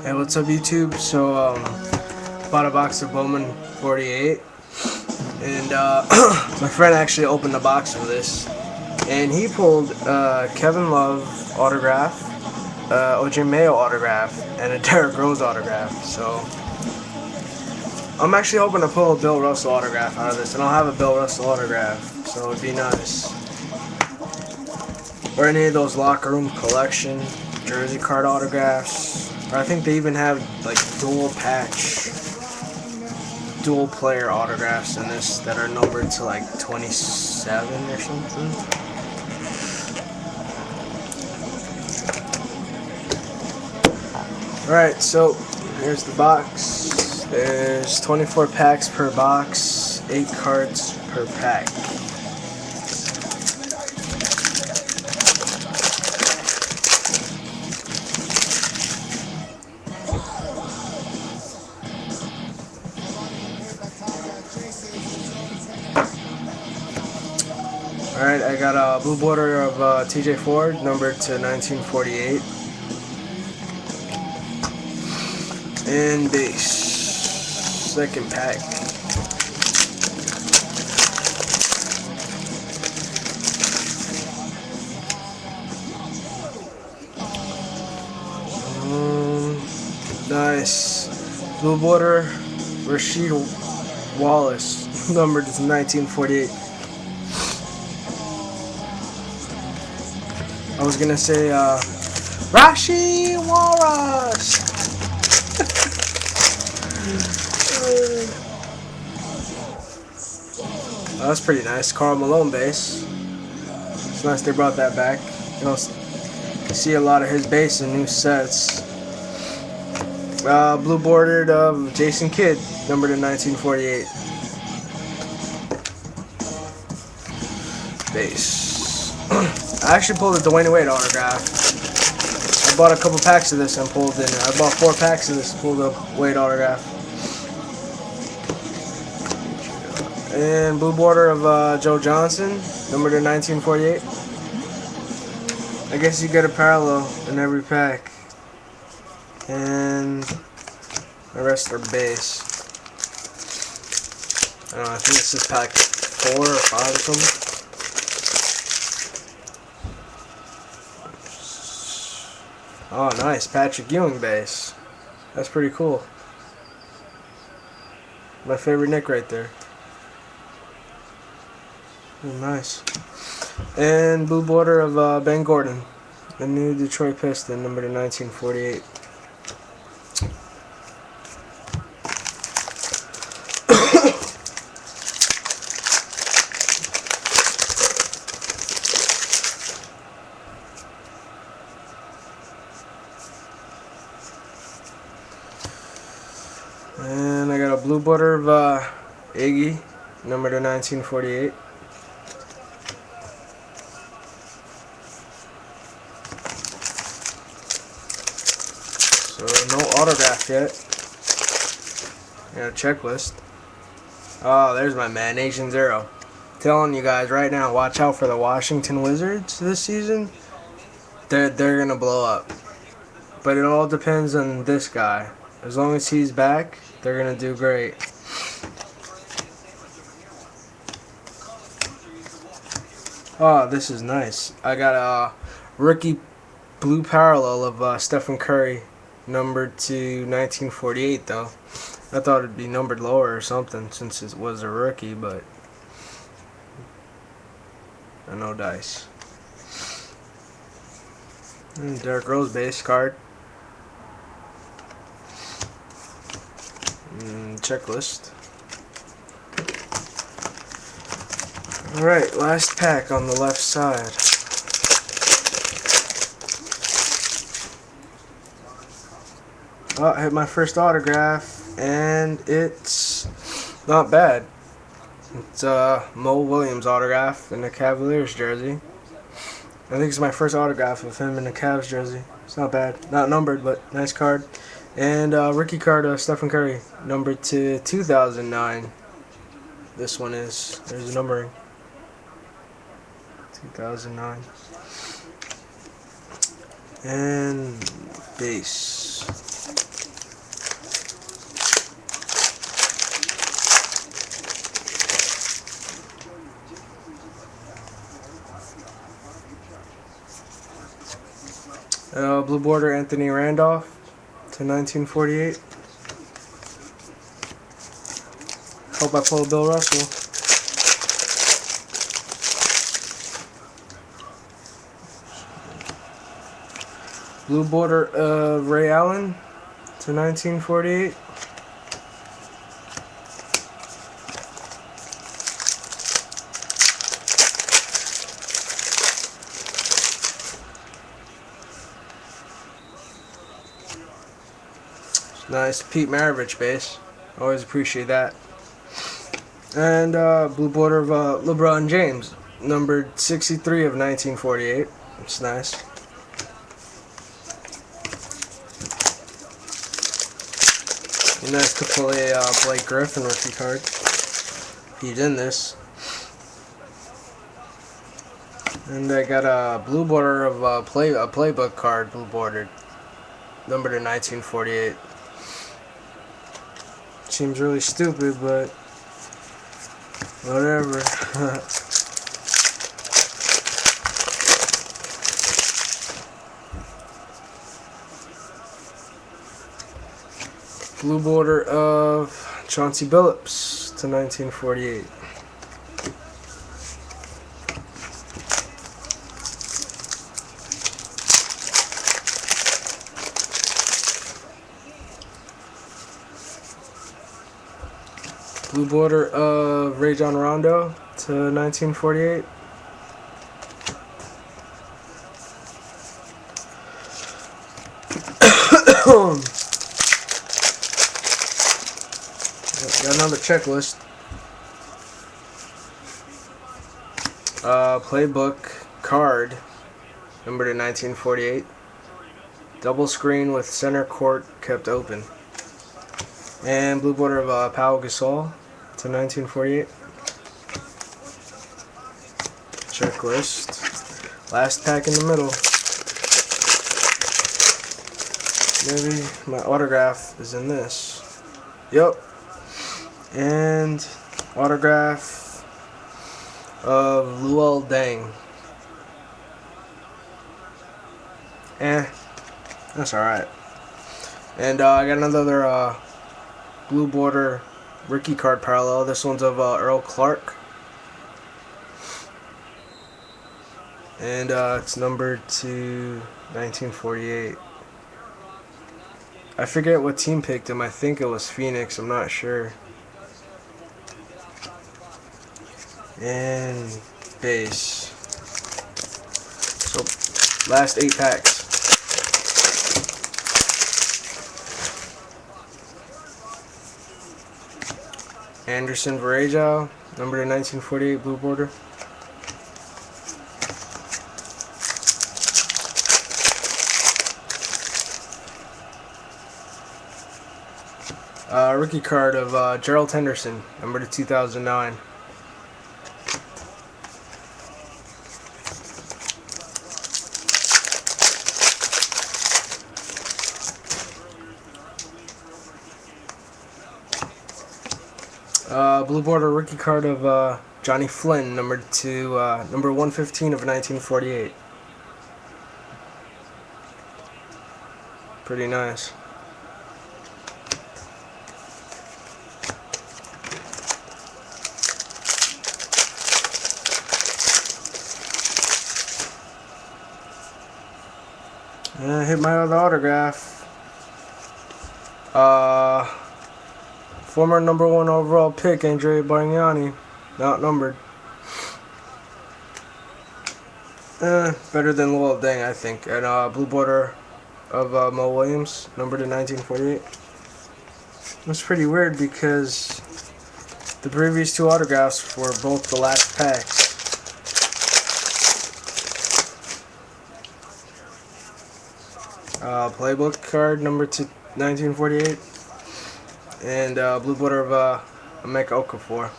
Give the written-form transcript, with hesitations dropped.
Hey, what's up YouTube? So bought a box of Bowman 48 and my friend actually opened the box for this and he pulled Kevin Love autograph, OJ Mayo autograph, and a Derrick Rose autograph. So I'm actually hoping to pull a Bill Russell autograph out of this, and I'll have a Bill Russell autograph, so it'd be nice. Or any of those locker room collection jersey card autographs. Or I think they even have like dual patch, dual player autographs in this that are numbered to like 27 or something. Alright, so here's the box. There's 24 packs per box, 8 cards per pack. Alright, I got a blue border of TJ Ford, numbered to 1948. And base. Second pack. Nice. Blue border, Rasheed Wallace, numbered to 1948. I was gonna say Rasheed Wallace. Oh, that's pretty nice. Karl Malone base. It's nice they brought that back. You don't see a lot of his base in new sets. Blue bordered of Jason Kidd, numbered in 1948. Base. I actually pulled a Dwayne Wade autograph. I bought a couple packs of this and pulled in. I bought 4 packs of this and pulled a Wade autograph. And blue border of Joe Johnson, numbered in 1948. I guess you get a parallel in every pack. And the rest are base. I don't know, I think this is pack 4 or 5 or something. Oh, nice. Patrick Ewing base. That's pretty cool. My favorite Nick right there. Oh, nice. And blue border of Ben Gordon, the new Detroit Piston, numbered in 1948. And I got a blue border of Iggy, numbered in 1948. So no autograph yet. Got a checklist. Oh, there's my man, Asian Zero. Telling you guys right now, watch out for the Washington Wizards this season. They're gonna blow up. But it all depends on this guy. As long as he's back, they're gonna do great. Oh, this is nice. I got a rookie blue parallel of Stephen Curry, numbered to 1948 though. I thought it'd be numbered lower or something since it was a rookie, but no dice. And Derrick Rose base card. Checklist. Alright, last pack on the left side. Oh, I hit my first autograph, and it's not bad. It's Mo Williams autograph in a Cavaliers jersey. I think it's my first autograph of him in a Cavs jersey. It's not bad. Not numbered, but nice card. And rookie card of Stephen Curry, numbered to 2009. This one is. There's a numbering. 2009. And base. Blue border Anthony Randolph to 1948. Hope I pull a Bill Russell. Blue border of Ray Allen to 1948. Nice Pete Maravich base. Always appreciate that. And blue border of LeBron James, numbered 63 of 1948. It's nice. Be nice to pull a Blake Griffin rookie card. He's in this. And I got a blue border of a playbook card, blue bordered, numbered in 1948. Seems really stupid, but whatever. Blue border of Chauncey Billups to 1948. Blue border of Rajon Rondo to 1948. Got another checklist. Playbook card, numbered in 1948. Double screen with center court kept open. And blue border of Pau Gasol to 1948. Checklist. Last pack in the middle. Maybe my autograph is in this. Yep. And autograph of Luol Deng. That's alright. And I got another blue border rookie card parallel. This one's of Earl Clark. And it's numbered to 1948. I forget what team picked him. I think it was Phoenix. I'm not sure. And base. So, last 8 packs. Anderson Varejao, numbered in 1948, blue border. Rookie card of Gerald Henderson, numbered to 2009. Blue border rookie card of Johnny Flynn, number 115 of 1948. Pretty nice. And I hit my other autograph. Former number 1 overall pick, Andre Bargnani, not numbered. Better than Luol Deng, I think. And blue border of Mo Williams, numbered in 1948. That's pretty weird because the previous 2 autographs were both the last packs. Playbook card, number 1948. And blue border of Emeka Okafor.